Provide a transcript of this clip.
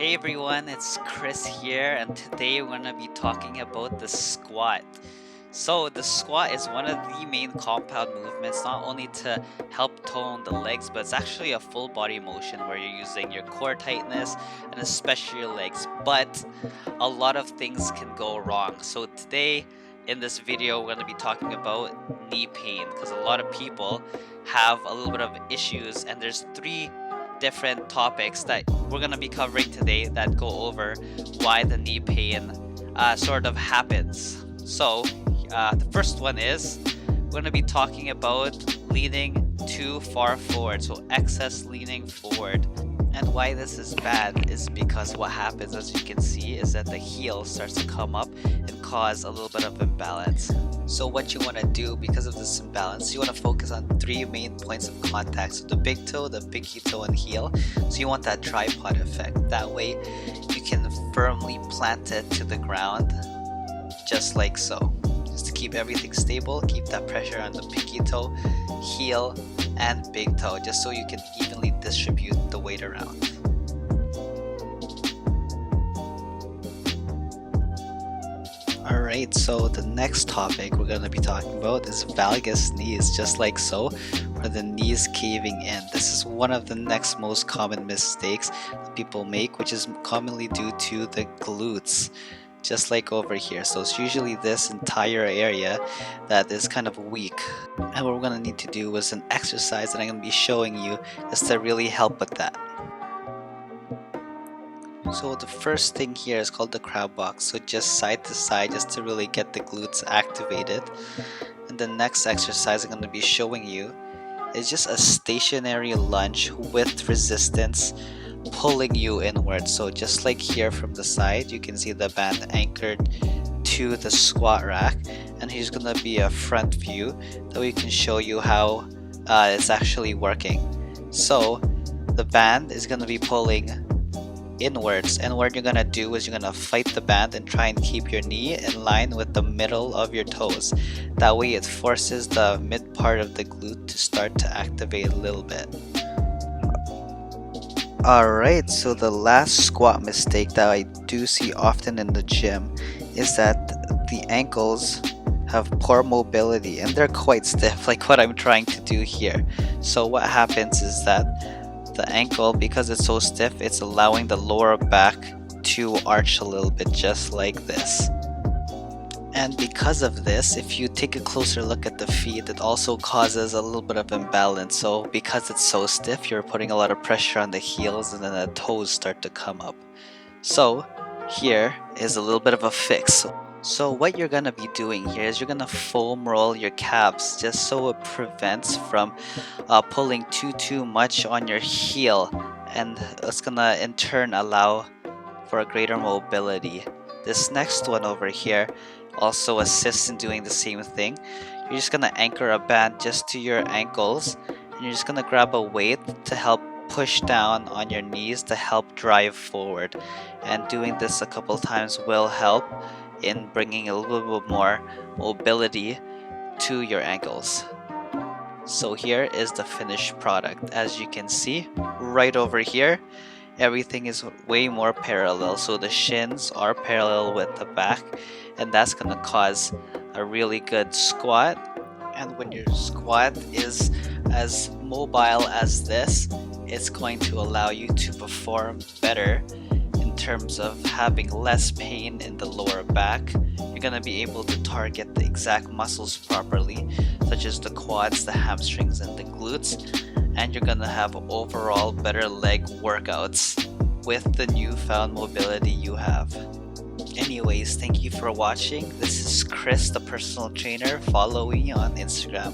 Hey everyone, it's Chris here, and today we're going to be talking about the squat. So, the squat is one of the main compound movements, not only to help tone the legs, but it's actually a full body motion where you're using your core tightness and especially your legs. But a lot of things can go wrong. So, today in this video, we're going to be talking about knee pain because a lot of people have a little bit of issues, and there's three different topics that we're going to be covering today that go over why the knee pain sort of happens. So, the first one is we're going to be talking about leaning too far forward, so excess leaning forward. And why this is bad is because what happens, as you can see, is that the heel starts to come up and cause a little bit of imbalance. So what you want to do because of this imbalance, you want to focus on three main points of contact. So the big toe, the pinky toe, and heel. So you want that tripod effect. That way you can firmly plant it to the ground, just like so. Just to keep everything stable, keep that pressure on the pinky toe, heel, and big toe, just so you can evenly distribute the weight around. Alright, so the next topic we're going to be talking about is valgus knees, just like so, where the knees caving in. This is one of the next most common mistakes that people make, which is commonly due to the glutes, just like over here. So it's usually this entire area that is kind of weak. And what we're going to need to do is an exercise that I'm going to be showing you just to really help with that. So the first thing here is called the crab walk. So just side to side, just to really get the glutes activated. And the next exercise I'm going to be showing you is just a stationary lunge with resistance pulling you inward. So just like here from the side, you can see the band anchored to the squat rack, and here's going to be a front view that we can show you how it's actually working. So the band is going to be pulling inwards, and what you're gonna do is you're gonna fight the band and try and keep your knee in line with the middle of your toes. That way it forces the mid part of the glute to start to activate a little bit. Alright, so the last squat mistake that I do see often in the gym is that the ankles have poor mobility and they're quite stiff, like what I'm trying to do here. So what happens is that the ankle, because it's so stiff, it's allowing the lower back to arch a little bit, just like this. And because of this, if you take a closer look at the feet, it also causes a little bit of imbalance. So because it's so stiff, you're putting a lot of pressure on the heels, and then the toes start to come up. So here is a little bit of a fix. So what you're going to be doing here is you're going to foam roll your calves, just so it prevents from pulling too much on your heel, and it's going to in turn allow for a greater mobility. This next one over here also assists in doing the same thing. You're just going to anchor a band just to your ankles, and you're just going to grab a weight to help push down on your knees to help drive forward. And doing this a couple times will help in bringing a little bit more mobility to your ankles. So here is the finished product. As you can see right over here, everything is way more parallel. So the shins are parallel with the back, and that's going to cause a really good squat. And when your squat is as mobile as this, it's going to allow you to perform better in terms of having less pain in the lower back. You're going to be able to target the exact muscles properly, such as the quads, the hamstrings, and the glutes, and you're going to have overall better leg workouts with the newfound mobility you have. Anyways, thank you for watching. This is Chris, the personal trainer. Follow me on Instagram.